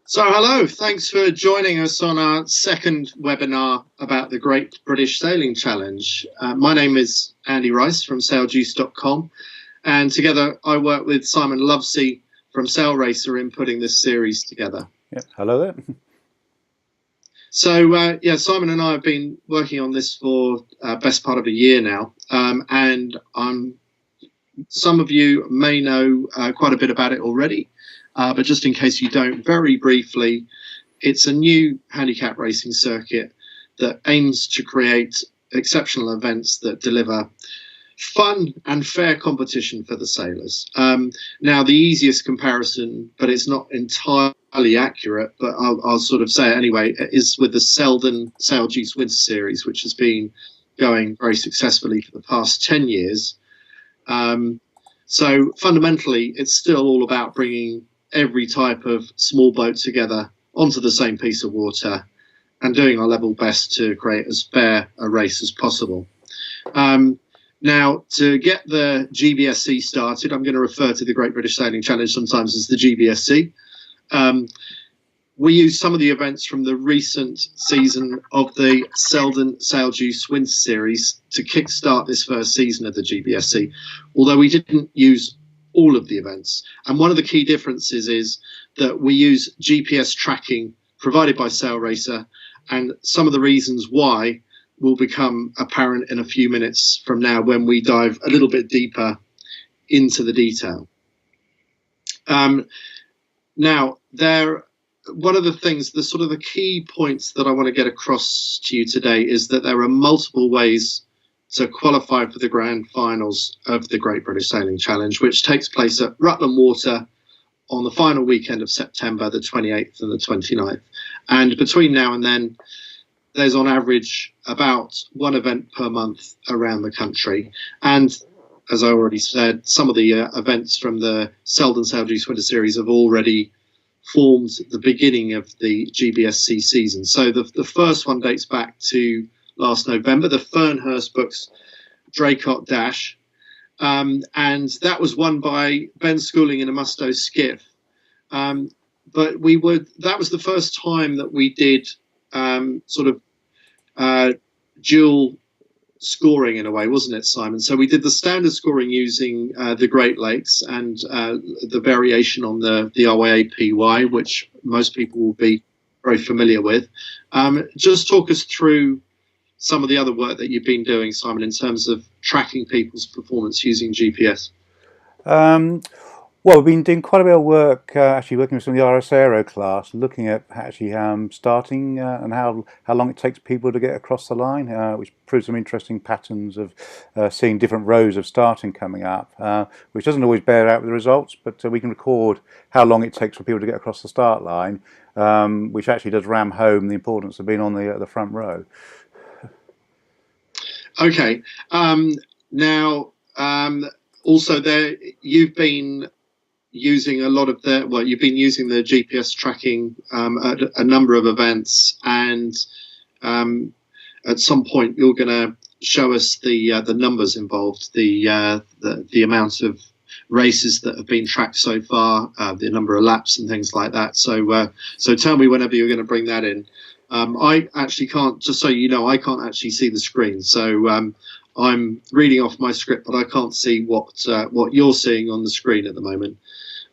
So, hello, thanks for joining us on our second webinar about the Great British Sailing Challenge. My name is Andy Rice from sailjuice.com, and together I work with Simon Lovesey from Sail Racer in putting this series together. Yeah, hello there. So, Simon and I have been working on this for best part of a year now, and some of you may know quite a bit about it already. But just in case you don't, very briefly, it's a new handicap racing circuit that aims to create exceptional events that deliver fun and fair competition for the sailors. Now, the easiest comparison, but it's not entirely accurate, but I'll sort of say it anyway, is with the Selden Sail Juice Winter Series, which has been going very successfully for the past 10 years. So fundamentally, it's still all about bringing every type of small boat together onto the same piece of water and doing our level best to create as fair a race as possible. Now, to get the GBSC started, I'm going to refer to the Great British Sailing Challenge sometimes as the GBSC. We use some of the events from the recent season of the Selden Sail Juice Winter Series to kickstart this first season of the GBSC, although we didn't use all of the events. And one of the key differences is that we use GPS tracking provided by Sail Racer, and some of the reasons why will become apparent in a few minutes from now when we dive a little bit deeper into the detail. Now, one of the things, the key points that I want to get across to you today is that there are multiple ways to qualify for the grand finals of the Great British Sailing Challenge, which takes place at Rutland Water on the final weekend of September, the 28th and the 29th. And between now and then, there's on average about one event per month around the country. And as I already said, some of the events from the Selden Sail Juice Winter Series have already formed the beginning of the GBSC season. So the first one dates back to last November, the Fernhurst Books Draycott Dash, and that was won by Ben Schooling in a Musto skiff. But that was the first time that we did dual scoring in a way, wasn't it, Simon? So we did the standard scoring using the Great Lakes and the variation on the RYAPY, which most people will be very familiar with. Just talk us through some of the other work that you've been doing, Simon, in terms of tracking people's performance using GPS. Well, we've been doing quite a bit of work, actually working with some of the RS Aero class, looking at actually starting and how long it takes people to get across the line, which proves some interesting patterns of seeing different rows of starting coming up, which doesn't always bear out with the results, but we can record how long it takes for people to get across the start line, which actually does ram home the importance of being on the front row. Okay. Now, also there, you've been using a lot of you've been using the GPS tracking at a number of events, and at some point you're going to show us the numbers involved, the amount of races that have been tracked so far, the number of laps and things like that. So tell me whenever you're going to bring that in. I actually can't, just so you know, I can't actually see the screen. So I'm reading off my script, but I can't see what you're seeing on the screen at the moment.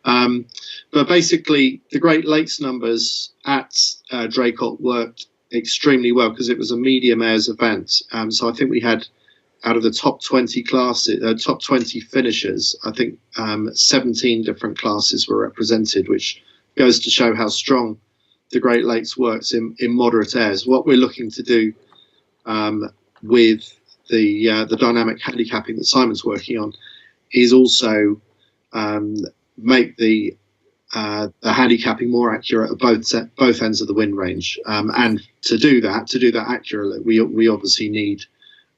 But basically, the Great Lakes numbers at Draycott worked extremely well because it was a medium airs event. So I think we had, out of the top 20 classes, top 20 finishers, I think 17 different classes were represented, which goes to show how strong the Great Lakes works in moderate airs. What we're looking to do with the dynamic handicapping that Simon's working on is also make the handicapping more accurate at both ends of the wind range. And to do that accurately, we obviously need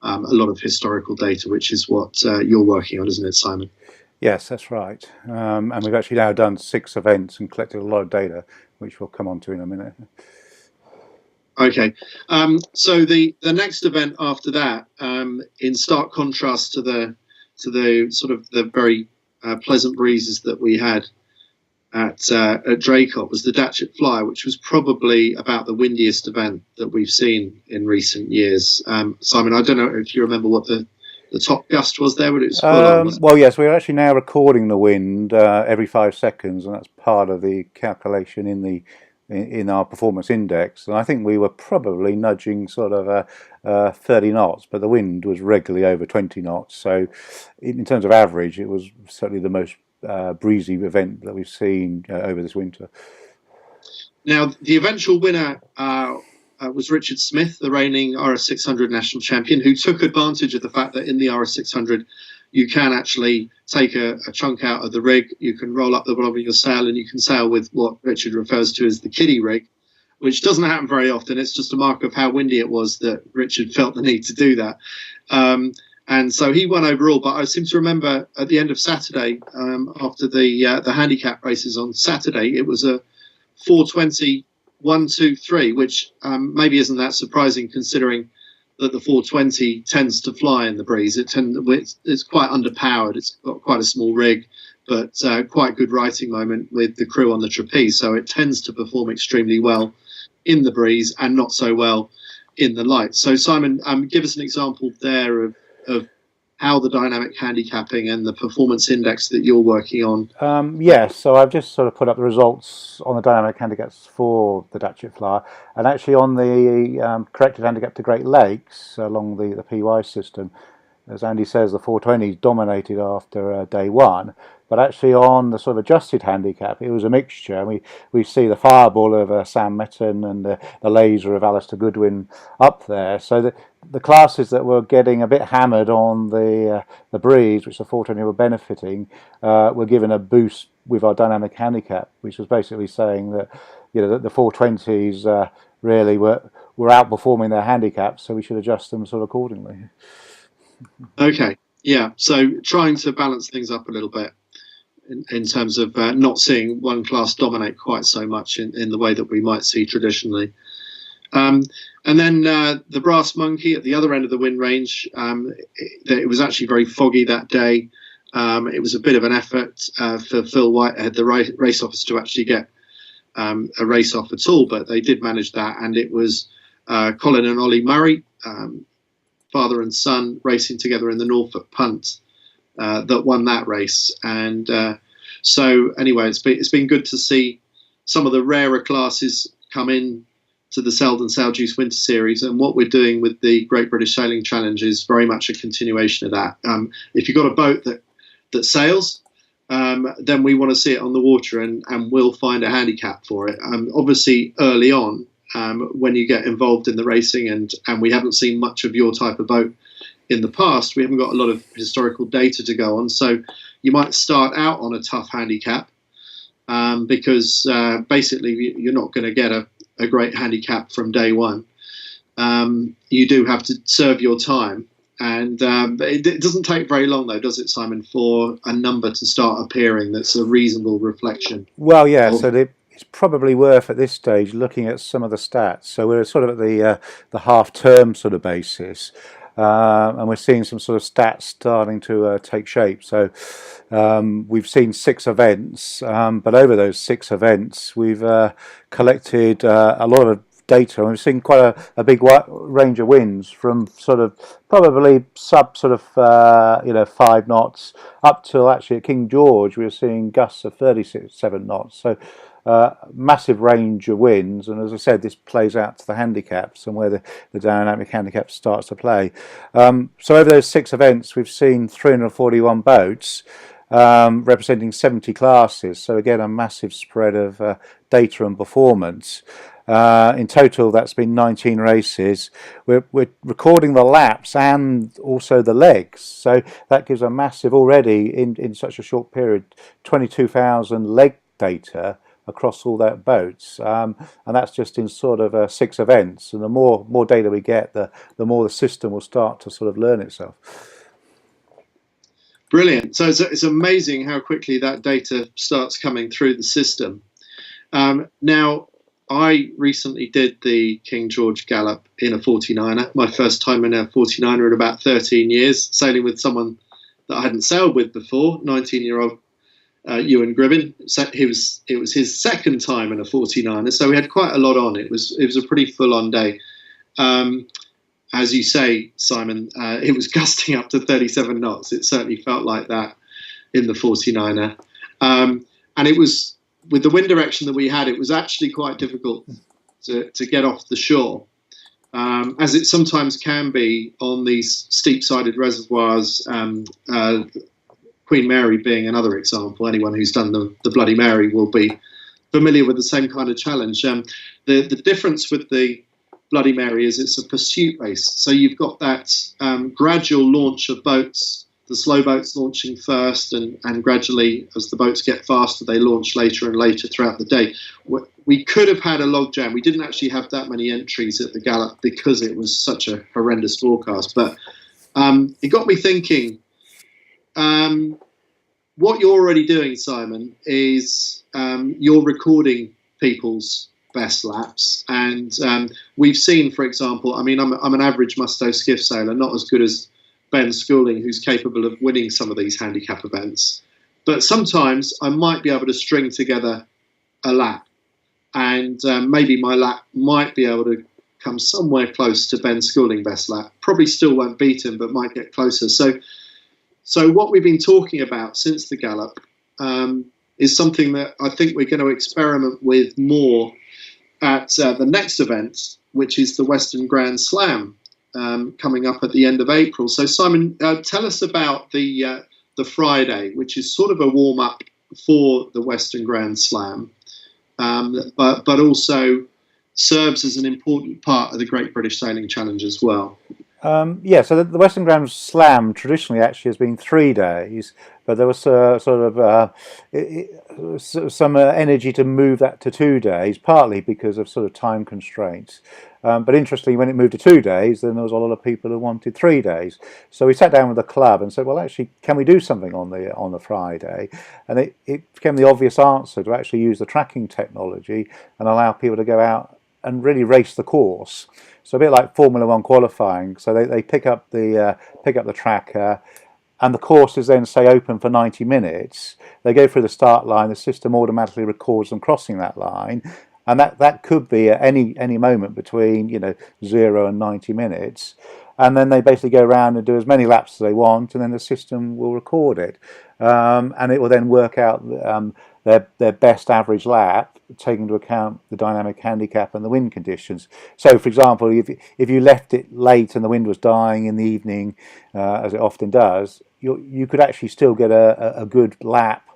a lot of historical data, which is what you're working on, isn't it, Simon? Yes, that's right. And we've actually now done 6 events and collected a lot of data, which we'll come on to in a minute. Okay, so the next event after that, in stark contrast to the sort of the very pleasant breezes that we had at Draycott was the Datchet Fly, which was probably about the windiest event that we've seen in recent years. Simon, I don't know if you remember what the top gust was there, but it was full on. Well, yes, we're actually now recording the wind every 5 seconds, and that's part of the calculation in our performance index. And I think we were probably nudging sort of 30 knots, but the wind was regularly over 20 knots. So in terms of average, it was certainly the most breezy event that we've seen over this winter. Now, the eventual winner was Richard Smith, the reigning RS600 national champion, who took advantage of the fact that in the RS600 you can actually take a chunk out of the rig, you can roll up the bottom of your sail, and you can sail with what Richard refers to as the kiddie rig, which doesn't happen very often. It's just a mark of how windy it was that Richard felt the need to do that. And so he won overall, but I seem to remember at the end of Saturday, after the handicap races on Saturday, it was a 420 1, 2, 3, which maybe isn't that surprising considering that the 420 tends to fly in the breeze. It's quite underpowered. It's got quite a small rig, but quite good righting moment with the crew on the trapeze. So it tends to perform extremely well in the breeze and not so well in the light. So Simon, give us an example there of how the dynamic handicapping and the performance index that you're working on. Yes, so I've just sort of put up the results on the dynamic handicaps for the Datchet Flyer, and actually on the corrected handicap to Great Lakes along the PY system, as Andy says, the 420s dominated after day one, but actually on the sort of adjusted handicap, it was a mixture. We see the fireball of Sam Metton and the laser of Alistair Goodwin up there. So the classes that were getting a bit hammered on the breeze, which the 420 were benefiting, were given a boost with our dynamic handicap, which was basically saying that that the 420s really were outperforming their handicaps, so we should adjust them sort of accordingly. Okay, yeah. So trying to balance things up a little bit in terms of not seeing one class dominate quite so much in the way that we might see traditionally. And then the Brass Monkey at the other end of the wind range, it was actually very foggy that day. It was a bit of an effort for Phil Whitehead, the race officer, to actually get a race off at all, but they did manage that, and it was Colin and Ollie Murray, father and son, racing together in the Norfolk Punt that won that race. And so anyway, it's been good to see some of the rarer classes come in to the Selden Sail Juice Winter Series, and what we're doing with the Great British Sailing Challenge is very much a continuation of that. If you've got a boat that sails, then we want to see it on the water, and we'll find a handicap for it. Obviously early on, when you get involved in the racing and we haven't seen much of your type of boat in the past, we haven't got a lot of historical data to go on, so you might start out on a tough handicap because basically you're not going to get a great handicap from day one. You do have to serve your time, and it doesn't take very long though, does it, Simon, for a number to start appearing that's a reasonable reflection? Well, yeah, so it's probably worth at this stage looking at some of the stats. So we're sort of at the half-term sort of basis, and we're seeing some sort of stats starting to take shape. So we've seen 6 events, but over those 6 events we've collected a lot of data, and we've seen quite a big range of winds from sort of probably sub sort of 5 knots up till actually at King George we were seeing gusts of 37 knots. So massive range of winds, and as I said, this plays out to the handicaps and where the dynamic handicap starts to play. So over those 6 events we've seen 341 boats representing 70 classes, so again a massive spread of data and performance. In total that's been 19 races. We're recording the laps and also the legs, so that gives a massive, already in such a short period, 22,000 leg data across all that boats, and that's just in sort of 6 events, and the more data we get, the more the system will start to sort of learn itself. Brilliant. So it's amazing how quickly that data starts coming through the system. Now, I recently did the King George Gallop in a 49er, my first time in a 49er in about 13 years, sailing with someone that I hadn't sailed with before, 19-year-old Ewan Gribbin. So it was his second time in a 49er, so we had quite a lot on. It was a pretty full-on day. As you say, Simon, it was gusting up to 37 knots. It certainly felt like that in the 49er. And it was, with the wind direction that we had, it was actually quite difficult to get off the shore, as it sometimes can be on these steep-sided reservoirs. Queen Mary being another example. Anyone who's done the Bloody Mary will be familiar with the same kind of challenge. The difference with the Bloody Mary is it's a pursuit race. So you've got that gradual launch of boats, the slow boats launching first, and gradually, as the boats get faster, they launch later and later throughout the day. We could have had a logjam. We didn't actually have that many entries at the Gallop because it was such a horrendous forecast. But it got me thinking, what you're already doing, Simon, is you're recording people's best laps. And we've seen, for example, I mean, I'm an average Musto skiff sailor, not as good as Ben Schooling, who's capable of winning some of these handicap events. But sometimes I might be able to string together a lap. And maybe my lap might be able to come somewhere close to Ben Schooling best lap. Probably still won't beat him, but might get closer. So what we've been talking about since the Gallop is something that I think we're going to experiment with more at the next event, which is the Western Grand Slam coming up at the end of April. So Simon, tell us about the Friday, which is sort of a warm-up for the Western Grand Slam, but also serves as an important part of the Great British Sailing Challenge as well. Yeah, so the Western Grand Slam traditionally actually has been 3 days, but there was some energy to move that to 2 days, partly because of sort of time constraints. But interestingly, when it moved to 2 days, then there was a lot of people who wanted 3 days. So we sat down with the club and said, well, actually, can we do something on the Friday? And it became the obvious answer to actually use the tracking technology and allow people to go out and really race the course. So a bit like Formula One qualifying. So they pick up the tracker, and the course is then, say, open for 90 minutes. They go through the start line. The system automatically records them crossing that line, and that could be at any moment between 0 and 90 minutes. And then they basically go around and do as many laps as they want, and then the system will record it, and it will then work out their best average lap, taking into account the dynamic handicap and the wind conditions. So, for example, if you left it late and the wind was dying in the evening, as it often does, you could actually still get a good lap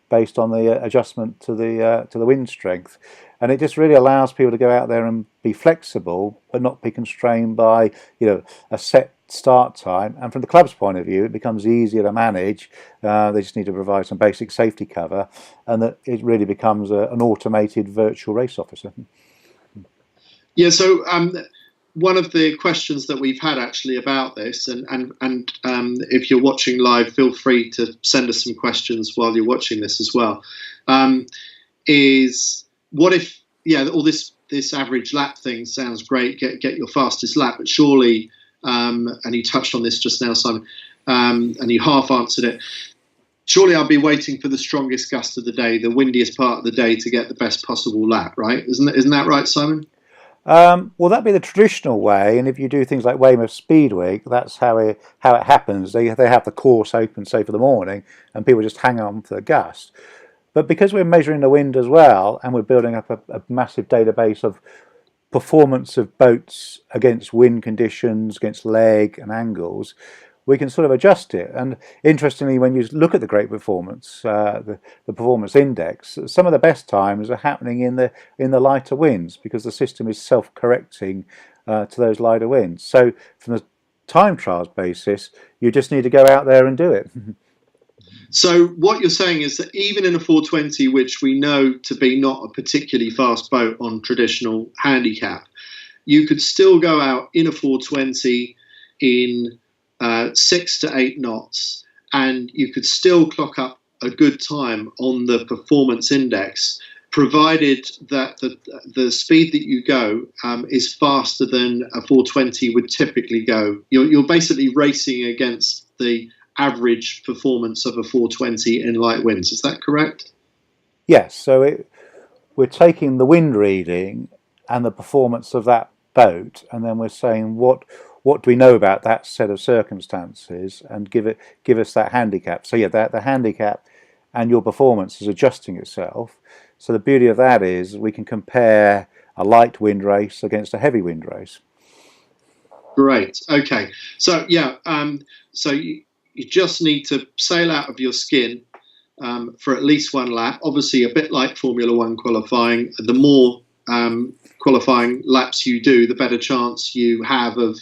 based on the adjustment to the wind strength. And it just really allows people to go out there and be flexible, but not be constrained by a set start time. And from the club's point of view, it becomes easier to manage. They just need to provide some basic safety cover, and that it really becomes an automated virtual race officer. Yeah. So one of the questions that we've had actually about this, and if you're watching live, feel free to send us some questions while you're watching this as well. Is what if, all this average lap thing sounds great, get your fastest lap, but surely, and you touched on this just now, Simon, and you half answered it, surely I'll be waiting for the strongest gust of the day, the windiest part of the day, to get the best possible lap, right? Isn't that right, Simon? Well, that'd be the traditional way, and if you do things like Weymouth Speed Week, that's how it happens. They have the course open, say, for the morning, and people just hang on for the gust. But because we're measuring the wind as well, and we're building up a massive database of performance of boats against wind conditions, against leg and angles, we can sort of adjust it. And interestingly, when you look at the Great Performance, the Performance Index, some of the best times are happening in the lighter winds, because the system is self-correcting to those lighter winds. So from the time trials basis, you just need to go out there and do it. So what you're saying is that even in a 420, which we know to be not a particularly fast boat on traditional handicap, you could still go out in a 420 in 6 to 8 knots, and you could still clock up a good time on the performance index, provided that the speed that you go is faster than a 420 would typically go. You're basically racing against the average performance of a 420 in light winds. Is that correct? Yes, so we're taking the wind reading and the performance of that boat, and then we're saying what do we know about that set of circumstances, and give us that handicap. So yeah, the handicap and your performance is adjusting itself. So the beauty of that is we can compare a light wind race against a heavy wind race. Great. Okay. So yeah. So you just need to sail out of your skin for at least one lap. Obviously, a bit like Formula One qualifying. The more qualifying laps you do, the better chance you have of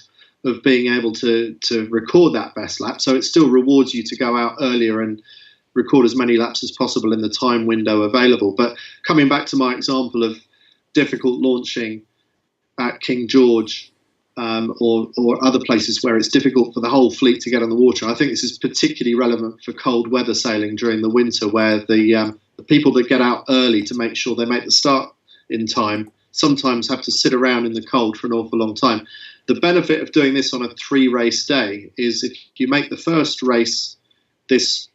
being able to record that best lap. So it still rewards you to go out earlier and record as many laps as possible in the time window available. But coming back to my example of difficult launching at King George, or other places where it's difficult for the whole fleet to get on the water, I think this is particularly relevant for cold weather sailing during the winter, where the people that get out early to make sure they make the start in time sometimes have to sit around in the cold for an awful long time. The benefit of doing this on a 3-race day is if you make the first race this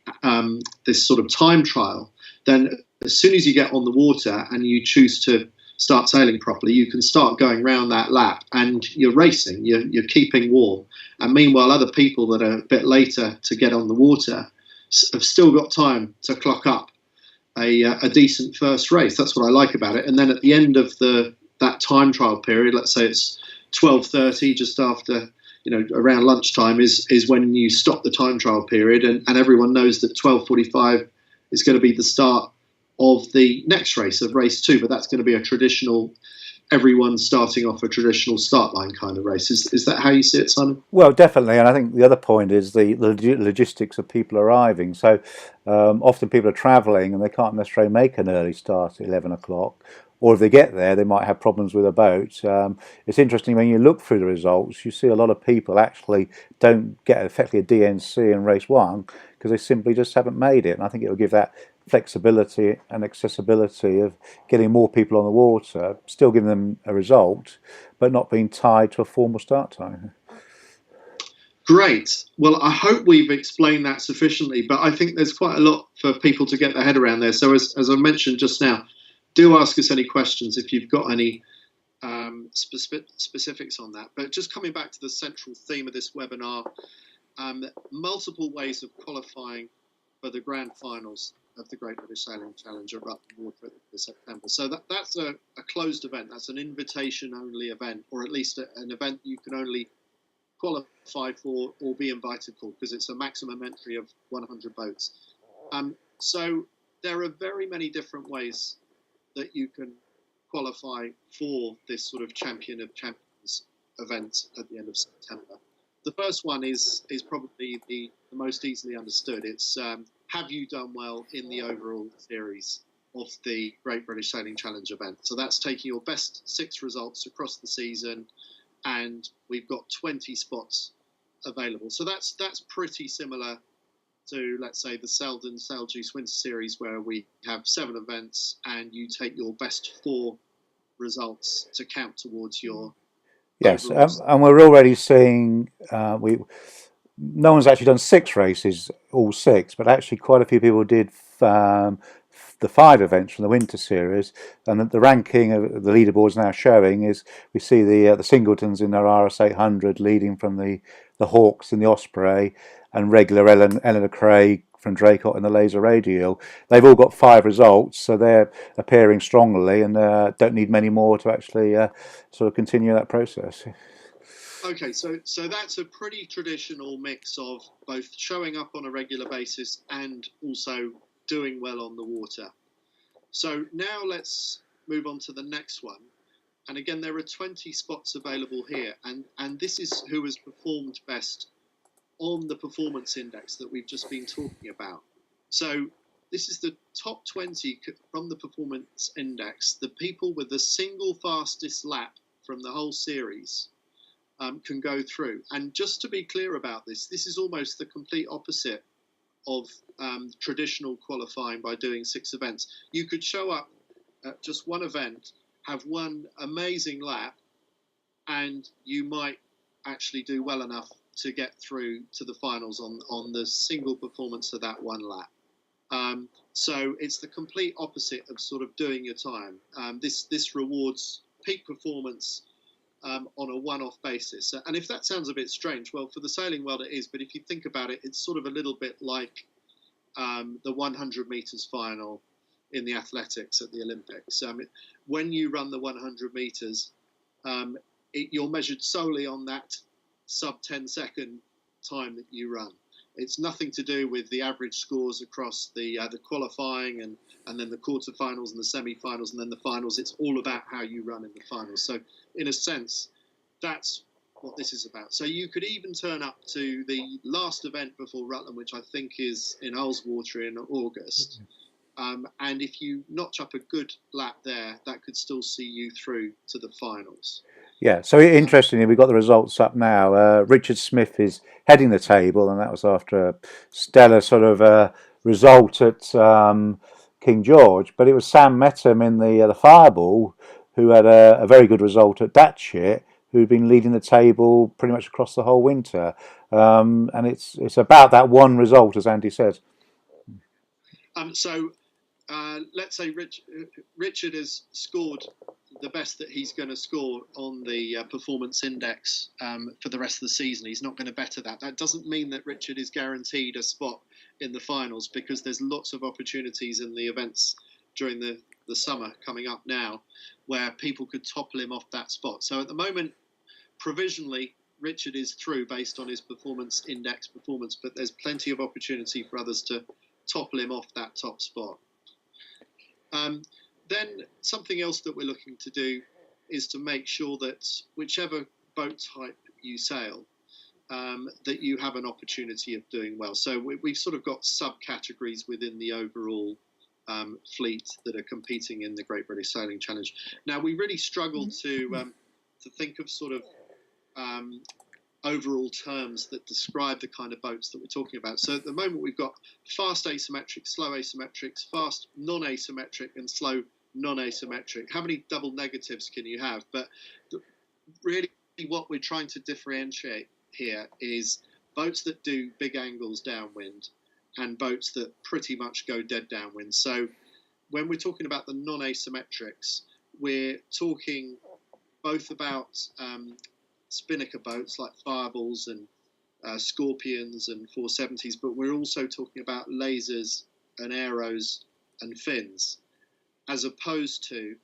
sort of time trial, then as soon as you get on the water and you choose to start sailing properly, you can start going round that lap and you're racing, you're keeping warm. And meanwhile, other people that are a bit later to get on the water have still got time to clock up a decent first race. That's what I like about it. And then at the end of that time trial period, let's say it's 12:30, just after, around lunchtime is when you stop the time trial period, and everyone knows that 12:45 is going to be the start of the next race, of race 2, but that's going to be a traditional, everyone starting off a traditional start line kind of race. Is that how you see it, Simon? Well, definitely, and I think the other point is the logistics of people arriving. So often people are travelling and they can't necessarily make an early start at 11 o'clock, or if they get there, they might have problems with a boat. It's interesting when you look through the results, you see a lot of people actually don't get effectively a DNC in race 1 because they simply just haven't made it. And I think it will give that flexibility and accessibility of getting more people on the water, still giving them a result, but not being tied to a formal start time. Great. Well, I hope we've explained that sufficiently, but I think there's quite a lot for people to get their head around there. So as I mentioned just now, do ask us any questions if you've got any specifics on that. But just coming back to the central theme of this webinar, multiple ways of qualifying for the grand finals of the Great British Sailing Challenge at Rutland Water in September. So that's a closed event. That's an invitation-only event, or at least an event you can only qualify for or be invited for, because it's a maximum entry of 100 boats. So there are very many different ways that you can qualify for this sort of Champion of Champions event at the end of September. The first one is probably the most easily understood. It's have you done well in the overall series of the Great British Sailing Challenge event? So that's taking your best 6 results across the season, and we've got 20 spots available. So that's pretty similar to, let's say, the Selden Sailjuice Winter Series, where we have 7 events and you take your best 4 results to count towards your. Yes, and we're already seeing no one's actually done 6 races, all 6, but actually quite a few people did the 5 events from the Winter Series, and the ranking of the leaderboards now showing is we see the Singletons in their RS 800 leading from the Hawks in the Osprey, and regular Eleanor Craig from Draycott in the Laser Radial. They've all got 5 results, so they're appearing strongly and don't need many more to actually sort of continue that process. Okay, so that's a pretty traditional mix of both showing up on a regular basis and also doing well on the water. So now let's move on to the next one. And again, there are 20 spots available here, and this is who has performed best on the performance index that we've just been talking about. So this is the top 20 from the performance index. The people with the single fastest lap from the whole series can go through. And just to be clear about this is almost the complete opposite of traditional qualifying by doing 6 events. You could show up at just one event, have one amazing lap, and you might actually do well enough to get through to the finals on the single performance of that one lap. So it's the complete opposite of sort of doing your time. This rewards peak performance on a one-off basis. And if that sounds a bit strange, well, for the sailing world it is. But if you think about it, it's sort of a little bit like the 100 meters final in the athletics at the Olympics. When you run the 100 meters, you're measured solely on that sub 10-second time that you run. It's nothing to do with the average scores across the qualifying and then the quarterfinals and the semi-finals and then the finals. It's all about how you run in the finals. So in a sense, that's what this is about. So you could even turn up to the last event before Rutland, which I think is in Ullswater in August. And if you notch up a good lap there, that could still see you through to the finals. Yeah, so interestingly, we've got the results up now. Richard Smith is heading the table, and that was after a stellar sort of result at King George. But it was Sam Metham in the Fireball who had a very good result at Datchet, who'd been leading the table pretty much across the whole winter. And it's about that one result, as Andy says. So let's say Richard has scored the best that he's going to score on the performance index for the rest of the season. He's not going to better that. That doesn't mean that Richard is guaranteed a spot in the finals, because there's lots of opportunities in the events during the summer coming up now where people could topple him off that spot. So at the moment, provisionally, Richard is through based on his performance index performance, but there's plenty of opportunity for others to topple him off that top spot. Then something else that we're looking to do is to make sure that whichever boat type you sail, that you have an opportunity of doing well. So we've sort of got subcategories within the overall fleet that are competing in the Great British Sailing Challenge. Now, we really struggle to think of sort of overall terms that describe the kind of boats that we're talking about. So at the moment, we've got fast asymmetric, slow asymmetrics, fast non-asymmetric, and slow non-asymmetric. How many double negatives can you have? But really what we're trying to differentiate here is boats that do big angles downwind and boats that pretty much go dead downwind. So when we're talking about the non-asymmetrics, we're talking both about spinnaker boats like Fireballs and Scorpions and 470s, but we're also talking about lasers and arrows and fins, as opposed to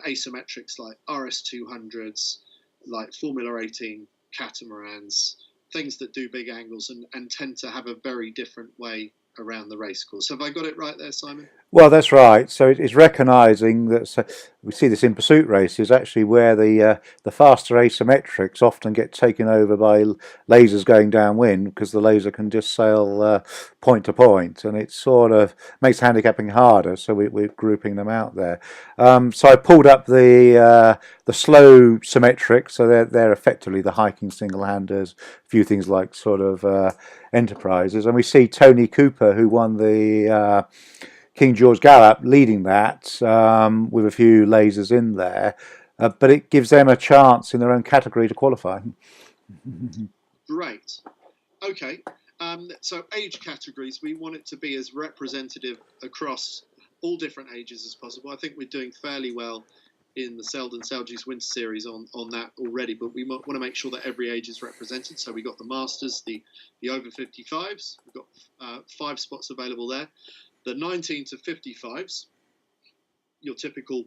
asymmetrics like RS200s, like Formula 18 catamarans, things that do big angles and tend to have a very different way around the race course. Have I got it right there, Simon? Well, that's right. So it's recognising that we see this in pursuit races, actually, where the faster asymmetrics often get taken over by lasers going downwind, because the laser can just sail point to point, and it sort of makes handicapping harder. So we're grouping them out there. So I pulled up the slow symmetric, so they're effectively the hiking single-handers, a few things like sort of enterprises, and we see Tony Cooper, who won the King George Gallop, leading that with a few lasers in there, but it gives them a chance in their own category to qualify. Great. Okay. So age categories, we want it to be as representative across all different ages as possible. I think we're doing fairly well in the Selden Seljuice Winter Series on that already, but we want to make sure that every age is represented. So we got the Masters, the over 55s, we've got 5 spots available there. The 19 to 55s, your typical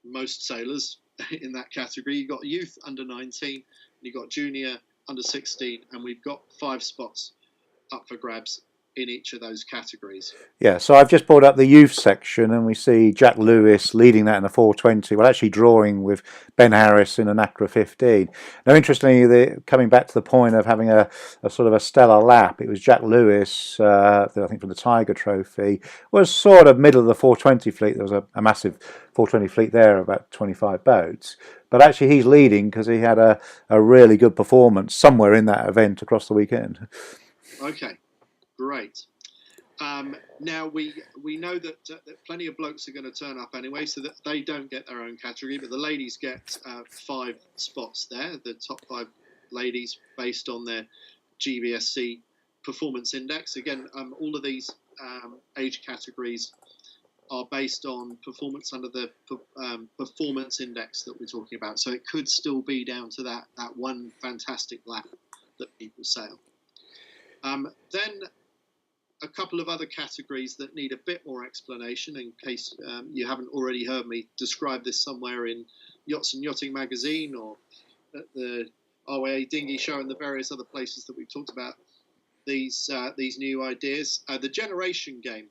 most sailors in that category. You've got youth under 19, you've got junior under 16, and we've got 5 spots up for grabs in each of those categories. Yeah, so I've just brought up the youth section, and we see Jack Lewis leading that in a 420, well, actually drawing with Ben Harris in an Acra 15. Now, interestingly, coming back to the point of having a sort of a stellar lap, it was Jack Lewis, I think from the Tiger Trophy, was sort of middle of the 420 fleet. There was a massive 420 fleet there, about 25 boats. But actually he's leading because he had a really good performance somewhere in that event across the weekend. Okay. Great. Now we know that plenty of blokes are going to turn up anyway, so that they don't get their own category, but the ladies get 5 spots there, the top 5 ladies based on their GBSC performance index. Again, all of these age categories are based on performance under the performance index that we're talking about. So it could still be down to that one fantastic lap that people sail. Then a couple of other categories that need a bit more explanation, in case you haven't already heard me describe this somewhere in Yachts and Yachting magazine or at the RYA Dinghy Show and the various other places that we've talked about these new ideas. The generation game.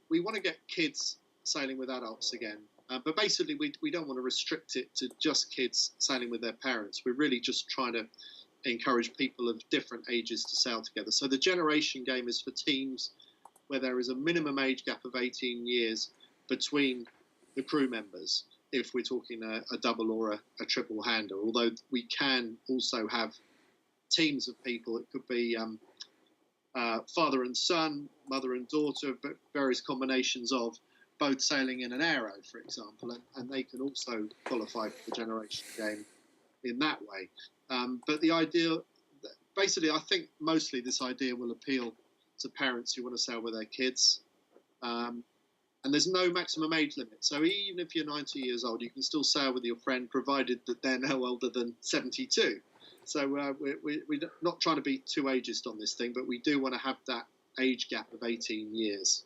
We want to get kids sailing with adults again, but basically we don't want to restrict it to just kids sailing with their parents. We're really just trying to encourage people of different ages to sail together. So the generation game is for teams where there is a minimum age gap of 18 years between the crew members, if we're talking a double or a triple hander, although we can also have teams of people. It could be father and son, mother and daughter, but various combinations of both sailing in an aero, for example, and they can also qualify for the generation game in that way. But the idea, basically, I think mostly this idea will appeal to parents who want to sail with their kids. And there's no maximum age limit. So even if you're 90 years old, you can still sail with your friend, provided that they're no older than 72. So we're not trying to be too ageist on this thing, but we do want to have that age gap of 18 years.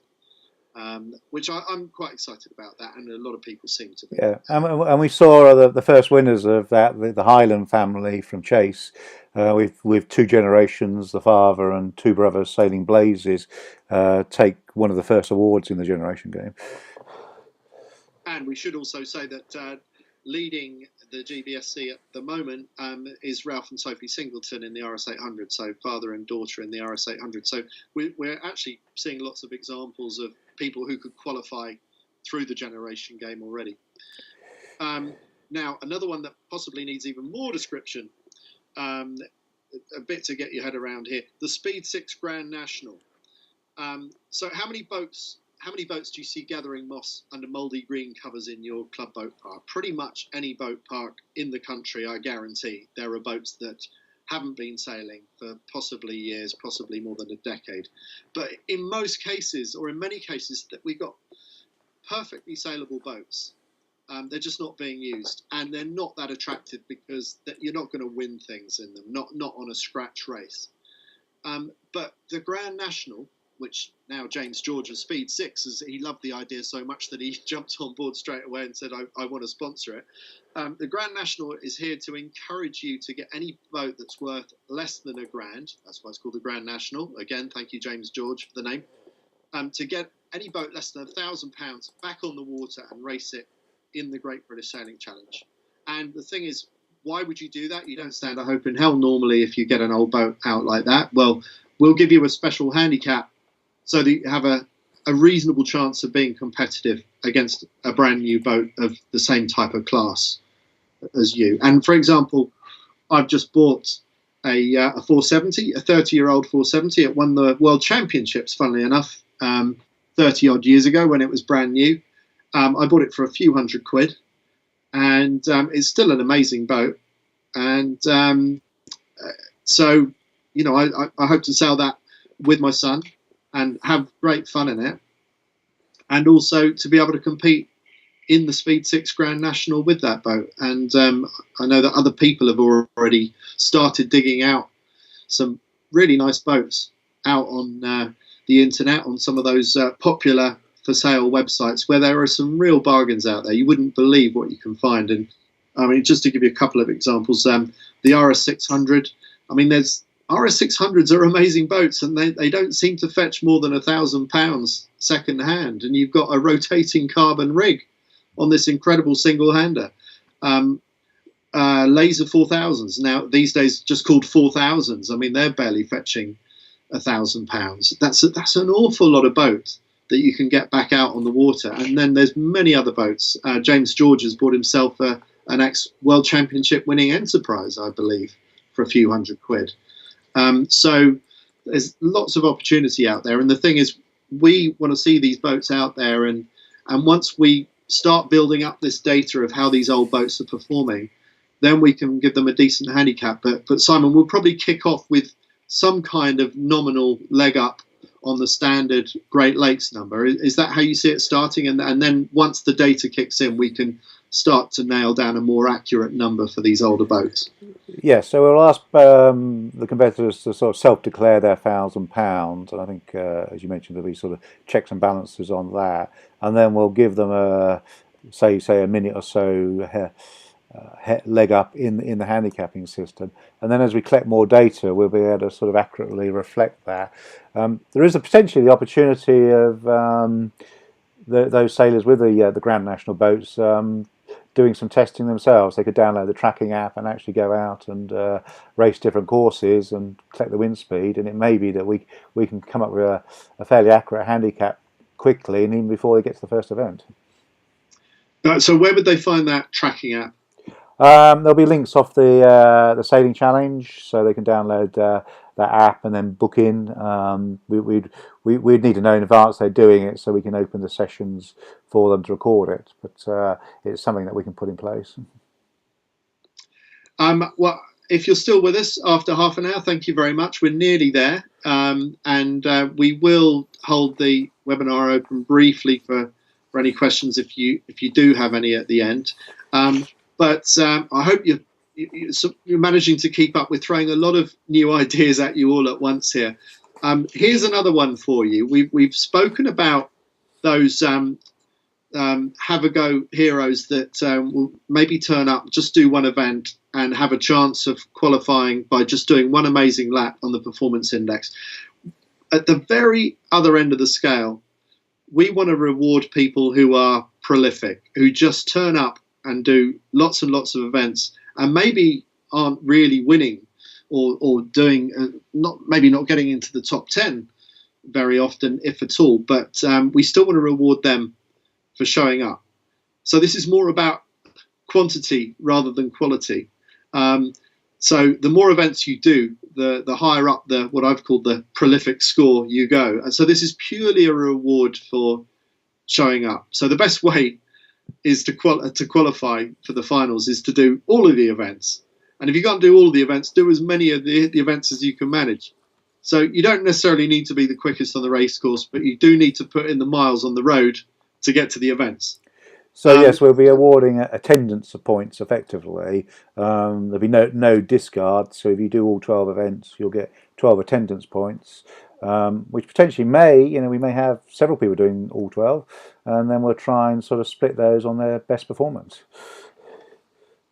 Which I'm quite excited about that, and a lot of people seem to be. Yeah, and we saw the first winners of that, the Highland family from Chase, with two generations, the father and two brothers sailing blazes, take one of the first awards in the generation game. And we should also say that leading the GBSC at the moment is Ralph and Sophie Singleton in the RS 800, so father and daughter in the RS 800. So we're actually seeing lots of examples of people who could qualify through the generation game already. Now, another one that possibly needs even more description, a bit to get your head around here, the Speed 6 Grand National. So how many boats do you see gathering moss under mouldy green covers in your club boat park? Pretty much any boat park in the country, I guarantee, there are boats that haven't been sailing for possibly years, possibly more than a decade. But in most cases, or in many cases, that we've got perfectly saleable boats. They're just not being used, and they're not that attractive because you're not going to win things in them, not on a scratch race. But the Grand National, which now James George of Speed 6, he loved the idea so much that he jumped on board straight away and said, I want to sponsor it. The Grand National is here to encourage you to get any boat that's worth less than £1,000. That's why it's called the Grand National. Again, thank you, James George, for the name. To get any boat less than £1,000 back on the water and race it in the Great British Sailing Challenge. And the thing is, why would you do that? You don't stand a hope in hell normally if you get an old boat out like that. Well, we'll give you a special handicap so that you have a reasonable chance of being competitive against a brand new boat of the same type of class as you. And for example, I've just bought a 470, a 30-year-old 470. It won the World Championships, funnily enough, 30 odd years ago when it was brand new. I bought it for a few £100, and it's still an amazing boat. And so, you know, I hope to sail that with my son and have great fun in it, and also to be able to compete in the Speed 6 Grand National with that boat. And I know that other people have already started digging out some really nice boats out on the internet, on some of those popular for sale websites where there are some real bargains out there. You wouldn't believe what you can find. And I mean, just to give you a couple of examples, the RS 600, I mean, there's RS 600s are amazing boats, and they don't seem to fetch more than £1,000 second hand. And you've got a rotating carbon rig on this incredible single hander. Laser 4000s now these days just called 4000s. I mean, they're barely fetching £1,000. That's an awful lot of boat that you can get back out on the water. And then there's many other boats. James George has bought himself an ex-World Championship winning Enterprise, I believe, for a few £100. So there's lots of opportunity out there. And the thing is, we want to see these boats out there. And once we start building up this data of how these old boats are performing, then we can give them a decent handicap. But Simon, we'll probably kick off with some kind of nominal leg up on the standard Great Lakes number. Is that how you see it starting? And then once the data kicks in, we can start to nail down a more accurate number for these older boats. Yes, so we'll ask the competitors to sort of self-declare their £1,000, and I think, as you mentioned, there'll be sort of checks and balances on that, and then we'll give them a say a minute or so leg up in the handicapping system, and then as we collect more data, we'll be able to sort of accurately reflect that. There is potentially the opportunity of those sailors with the Grand National boats doing some testing themselves. They could download the tracking app and actually go out and race different courses and collect the wind speed, and it may be that we can come up with a fairly accurate handicap quickly, and even before they get to the first event. So where would they find that tracking app? There'll be links off the Sailing Challenge, so they can download that app and then book in. We'd need to know in advance they're doing it, so we can open the sessions for them to record it. But it's something that we can put in place. Well, if you're still with us after half an hour, thank you very much. We're nearly there, and we will hold the webinar open briefly for any questions if you do have any at the end. But I hope you're managing to keep up. We're throwing a lot of new ideas at you all at once here. Here's another one for you. We've spoken about those have a go heroes that will maybe turn up, just do one event, and have a chance of qualifying by just doing one amazing lap on the performance index. At the very other end of the scale, we want to reward people who are prolific, who just turn up and do lots and lots of events, and maybe aren't really winning or doing maybe not getting into the top 10 very often, if at all. But we still want to reward them for showing up. So this is more about quantity rather than quality. So the more events you do, the higher up what I've called the prolific score you go. And so this is purely a reward for showing up. So the best way is to qualify for the finals is to do all of the events. And if you can't do all of the events, do as many of the events as you can manage. So you don't necessarily need to be the quickest on the race course, but you do need to put in the miles on the road to get to the events. So yes, we'll be awarding attendance points effectively. There'll be no discard. So if you do all 12 events, you'll get 12 attendance points, which potentially we may have several people doing all 12, and then we'll try and sort of split those on their best performance.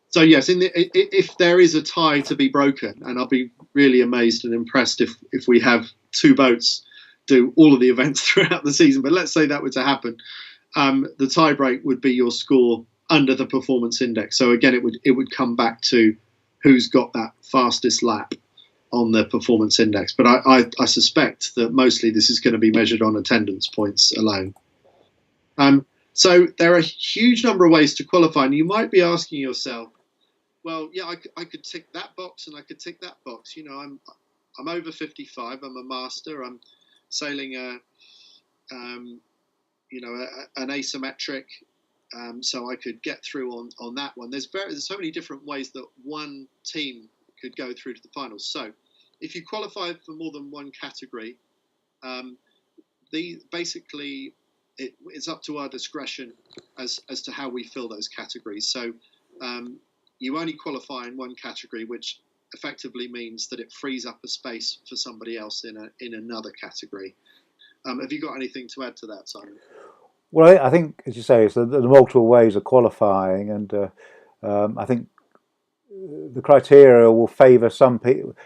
So yes, if there is a tie to be broken, and I'll be really amazed and impressed if we have two boats do all of the events throughout the season, but let's say that were to happen, the tie break would be your score under the performance index. So again, it would come back to who's got that fastest lap on the performance index. But I suspect that mostly this is going to be measured on attendance points alone. So there are a huge number of ways to qualify, and you might be asking yourself, well, yeah, I could tick that box and I could tick that box. You know, I'm over 55. I'm a master. I'm sailing an asymmetric, so I could get through on that one. There's so many different ways that one team could go through to the finals. So if you qualify for more than one category, it's up to our discretion as to how we fill those categories. So you only qualify in one category, which effectively means that it frees up a space for somebody else in another category. Have you got anything to add to that, Simon? Well, I think, as you say, it's the multiple ways of qualifying, and I think the criteria will favour some people.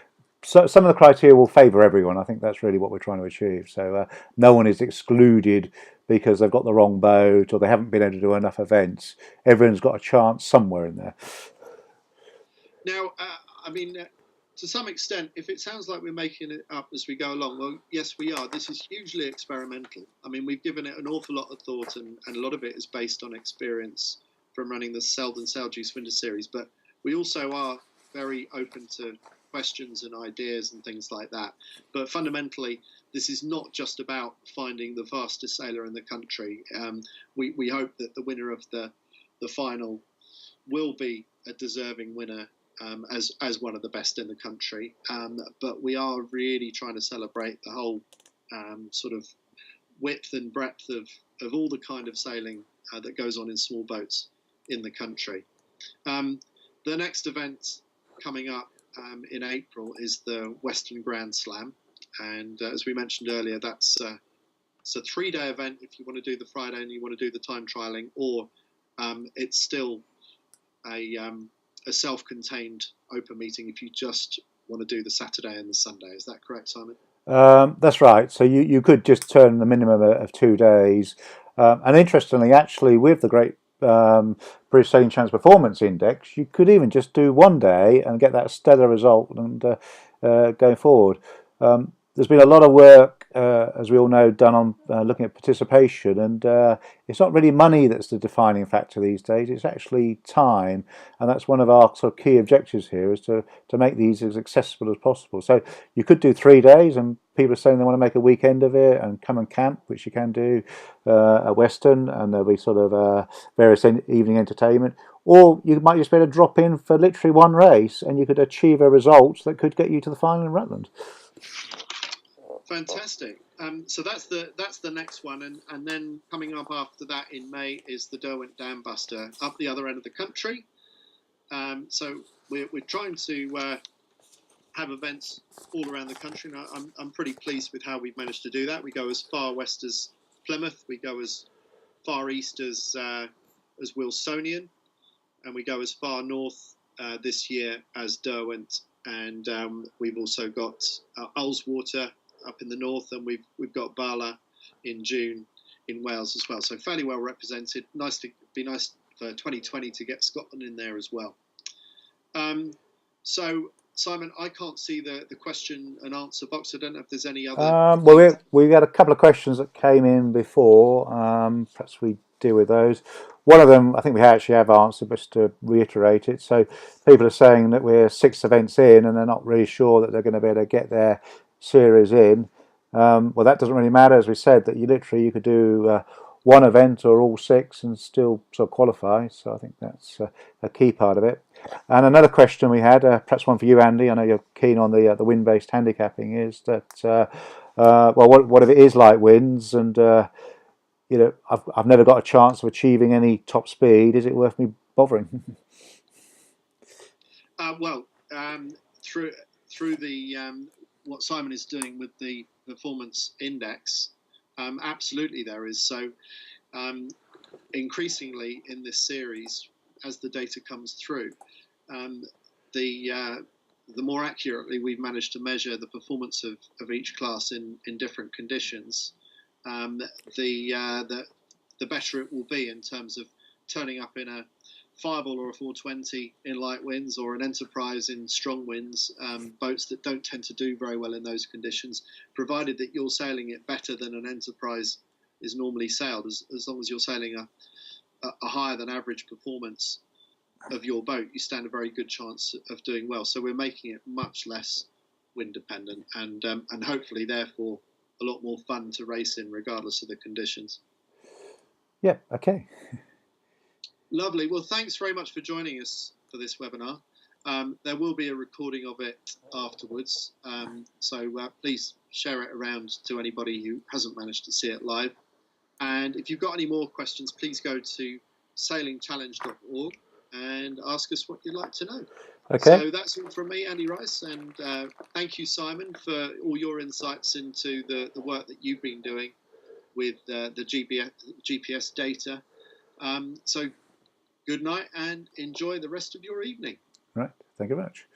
So some of the criteria will favour everyone. I think that's really what we're trying to achieve. So no one is excluded because they've got the wrong boat or they haven't been able to do enough events. Everyone's got a chance somewhere in there. Now, to some extent, if it sounds like we're making it up as we go along, well, yes, we are. This is hugely experimental. I mean, we've given it an awful lot of thought, and a lot of it is based on experience from running the Selden Sailjuice Winter Series. But we also are very open to questions and ideas and things like that. But fundamentally, this is not just about finding the fastest sailor in the country. We hope that the winner of the final will be a deserving winner as one of the best in the country. But we are really trying to celebrate the whole sort of width and breadth of all the kind of sailing that goes on in small boats in the country. The next event coming up in April is the Western Grand Slam. And as we mentioned earlier, that's it's a 3-day event if you want to do the Friday and you want to do the time trialing, or it's still a self-contained open meeting if you just want to do the Saturday and the Sunday. Is that correct, Simon? That's right. So you could just turn the minimum of 2 days. And interestingly, actually, with the Great British Sailing Challenge Performance Index, you could even just do 1 day and get that stellar result and going forward. There's been a lot of work, as we all know, done on looking at participation, and it's not really money that's the defining factor these days. It's actually time, and that's one of our sort of key objectives here, is to make these as accessible as possible. So you could do 3 days, and people are saying they want to make a weekend of it and come and camp, which you can do at Western, and there'll be sort of various evening entertainment. Or you might just be able to drop in for literally 1 race, and you could achieve a result that could get you to the final in Rutland. Fantastic. So that's the next one, and then coming up after that in May is the Derwent Dam Buster up the other end of the country. So we're trying to have events all around the country, and I'm pretty pleased with how we've managed to do that. We go as far west as Plymouth, we go as far east as Wilsonian, and we go as far north this year as Derwent, and we've also got Ullswater up in the north, and we've got Bala in June in Wales as well. So fairly well represented. Be nice for 2020 to get Scotland in there as well. So Simon, I can't see the question and answer box. I don't know if there's any other. Well, we had a couple of questions that came in before. Perhaps we deal with those. One of them, I think we actually have answered, but just to reiterate it. So people are saying that we're 6 events in, and they're not really sure that they're going to be able to get their series in. Well, that doesn't really matter, as we said, that you could do 1 event or all 6 and still sort of qualify. So I think that's a key part of it. And another question we had, perhaps one for you, Andy. I know you're keen on the wind-based handicapping. Is that well, what if it is light winds and you know, I've never got a chance of achieving any top speed? Is it worth me bothering? Well, through the what Simon is doing with the performance index, absolutely there is. So increasingly in this series, as the data comes through, the more accurately we've managed to measure the performance of each class in different conditions, the better it will be in terms of turning up in a Fireball or a 420 in light winds, or an Enterprise in strong winds, boats that don't tend to do very well in those conditions, provided that you're sailing it better than an Enterprise is normally sailed. As long as you're sailing a higher than average performance of your boat, you stand a very good chance of doing well. So we're making it much less wind dependent, and hopefully therefore a lot more fun to race in regardless of the conditions. Yeah, okay. Lovely. Well, thanks very much for joining us for this webinar. There will be a recording of it afterwards, so please share it around to anybody who hasn't managed to see it live. And if you've got any more questions, please go to sailingchallenge.org and ask us what you'd like to know. Okay. So that's all from me, Andy Rice, and thank you, Simon, for all your insights into the work that you've been doing with the GPS data. So good night and enjoy the rest of your evening. Right. Thank you very much.